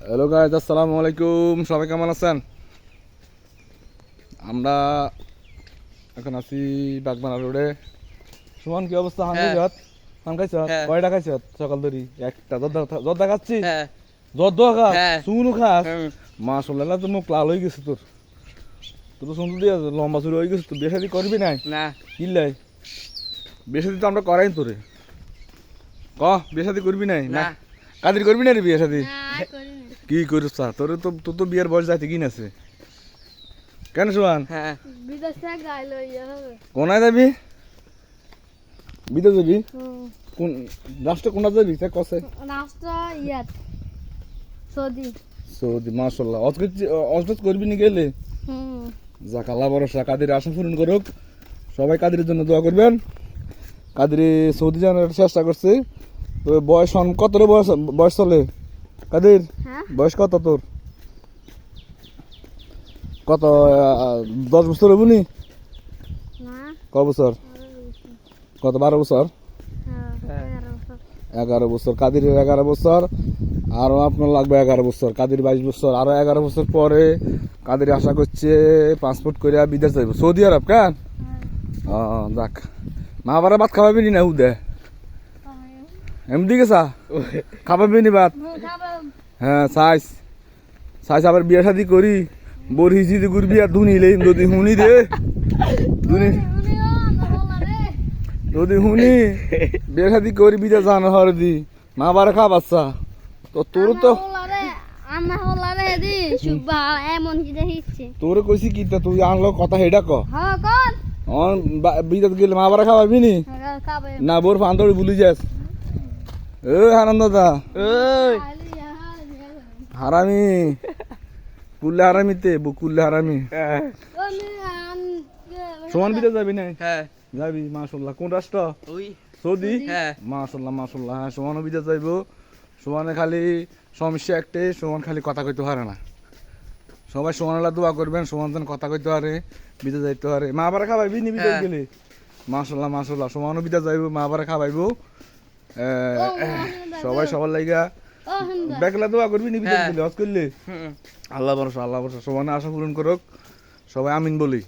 Hello guys, আসসালামু আলাইকুম। সবাই কেমন আছেন? আমরা এখন আছি বাগমারা রোডে। সুমন, কি অবস্থা? হান খাইছ? কয়টা খাইছ সকাল ধরি? একটা জর্দা খাচ্ছি। জর্দা খাস? চুনু খাস? মাশাআল্লাহ, তো মুখ লাল হয়ে গেছে তোর। তোর তো সুন্দর দিয়ে লম্বা চুরি হয়ে গেছে। তুই বিয়ে শাদী করবি নাই? না। কিল্লাই বিয়ে শাদী তো আমরা করাই তোরে। ক বিয়ে শাদী করবি নাই? না। কাদের করবি না রে বিয়ে শাদী? কি করিস তোর? তোর তো বিয়ের বয়স যাইতে কিন আছে কেন সুমান? কোনায় যাবি? বিদেশ যাবি? কোন রাষ্ট্র? কোনটা যাবি? কসে সৌদি। মাশাআল্লাহ, অজগজ করবি নি গেলে? যাক, আল্লাহ ভরসা। কাদের আশা পূরণ করুক। সবাই কাদের জন্য দোয়া করবেন। কাদের সৌদি যাওয়ার চেষ্টা করছে। তো বয়স কত রে? বয়স চলে কাদের? বয়স কত তোর? কত 10 বছর হবো নি? ক বছর? কত 12 বছর? 11 বছর। কাদের 11 বছর, আরো আপনার লাগবে 11 বছর। কাদের 22 বছর, আরো 11 বছর পরে কাদের আশা করছে পাসপোর্ট করে বিদেশ যাইব, সৌদি আরব। কেন? যাক, মা বাবার ভাত খাওয়াবি না? উদে এমনি গেছা খাওয়াবি নি ভাত? হ্যাঁ, সাইজ আবার বিয়ে শাদি করি বড়ি যদি ঘুরবি আর ধুনিলে যদি হুনি রে যদি হুনি বিয়ে শাদি করি বিদে জানো হর দি মা বারে খা বাচ্চা তো তোর তো তোর কইছি কি তুই আনলো কথা হেডা ক বিদেশ গেলে মা বারে খাওয়াবি নি না? বোর ফান্দড়ি ভুলি যাস। এ আনন্দ দা হারামি কুল্লে হারামিতে বুকুল্লে হারামি। সমান বিদেশ যাবি না? যাবি। মাশাআল্লাহ। কোন রাষ্ট্র? সৌদি। মাশাআল্লাহ মাশাআল্লাহ। হ্যাঁ, সমান বিদেশ যাইব। সমানে খালি সমস্যা একটাই, সমান খালি কথা কইতে পারে না। সবাই সমানাল্লাহ দোয়া করবেন, সমান যেন কথা কইতে পারে, বিদেশ যাইতে পারে। মা বারা খাওয়াইবি নি বিদেশ গেলে? মাশাআল্লাহ মাশাআল্লাহ। সমানও বিদেশ যাইব, মা বারা খাওয়াইব। সবাই সবার লাইগা বেকলা দোয়া করবি নি বিদেশ গেলে? হজ করলে আল্লাহ ভরসা, আল্লাহ ভরসা। সমানে আশা পূরণ করুক, সবাই আমিন বলি।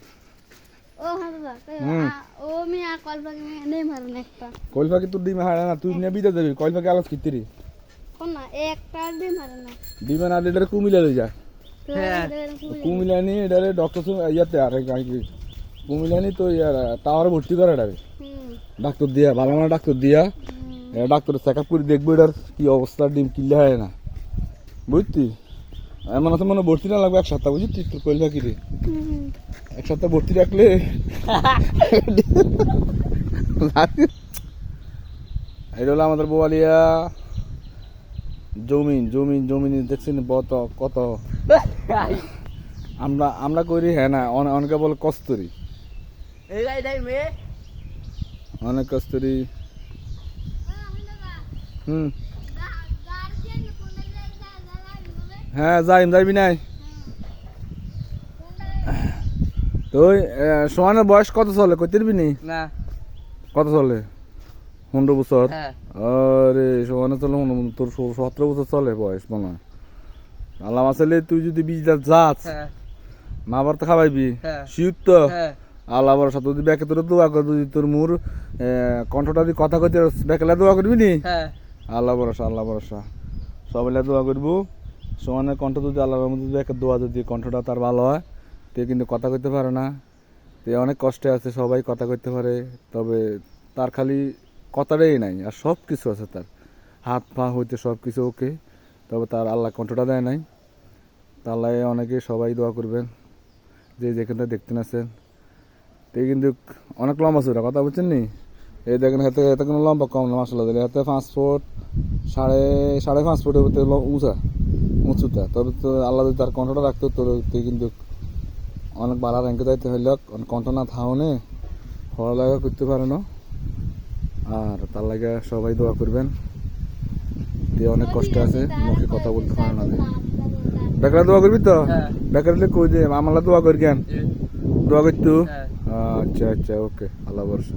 কইল ফাঁকি তোর ডিমে হারে না, তুই নিয়ে বিদেশ যাবি। কইল ফাঁকি আলাস কিতিরি ডিমে না দিলে কুমিল্লা লই যা। কুমিল্লা নি এটারে ডক্টর ইয়াতে আর কুমিল্লা নি তো টাওয়ারে ভর্তি করে এটারে ডাক্তার দিয়া, ভালো মানে ডাক্তার দিয়া ডাক্তার চেক আপ করে দেখবো এটার কি অবস্থা। ডিম কিনলে হয় না, বুঝতি? এমন আছে মনে ভর্তি না লাগবে 1 সপ্তাহ, বুঝতি? তোর কইল ফাঁকি রে 1 সপ্তাহ ভর্তি রাখলে এটা হলো আমাদের বোয়ালিয়া জমিন দেখছেন কত আমরা করি। হ্যাঁ না, অনেকে বলে কস্তুরি, অনেক কস্তুরি। হ্যাঁ যাইবি নাই? তো সোহানের বয়স কত চলে? কইতেরবি নি? কত চলে? 15 বছর। আরে সোহানের চলে তোর 17 বছর চলে বয়স মনে হয়। আল্লাহ মাসালে তুই যদি বিজদার যাস মা বার তো খাওয়াইবি শিউর তো আল্লাহ ভরসা। তুই ব্যাকে তোর দোয়া কর, যদি তোর মোর কণ্ঠটা যদি কথা কইতে ব্যাকেলা দোয়া করবি নি? আল্লাহ ভরসা, আল্লাহ ভরসা। সবাই দোয়া করবো। সোহানের কণ্ঠ যদি আল্লাহর মধ্যে ব্যাকের দোয়া, যদি কণ্ঠটা তার ভালো হয়, তে কিন্তু কথা কইতে পারে না, তে অনেক কষ্টে আছে। সবাই কথা কইতে পারে, তবে তার খালি কথাটাই নাই, আর সব কিছু আছে তার, হাত পা হইতে সব কিছু ওকে, তবে তার আল্লাহ কণ্ঠটা দেয় নাই। তাহলে অনেকে সবাই দোয়া করবেন যে যেখানটা দেখতেন আছেন। তে কিন্তু অনেক লম্বা ছিল কথা বুঝছেন নি? এই দেখেন হাতে এত কোনো লম্বা কম না, মাসাল্লাহ দিলে হাতে 5 ফুট, সাড়ে 5 ফুটের উঁচুটা। তবে তো আল্লাহ যদি তার কণ্ঠটা রাখতো তোর কিন্তু অনেক ভালো র্যাঙ্কে যাইতে হইল। কণ্ঠ না থাউনে পড়ালেখা করতে পারে না, আর তার লাগে সবাই দোয়া করবেন। যে অনেক কষ্ট আছে, মুখে কথা বলতে পারে না। বেকার দোয়া করবি তো? বেকার কই দে আমলা দোয়া করি কেন? দোয়া করতু? আচ্ছা আচ্ছা, ওকে, আল্লাহ ভরসা।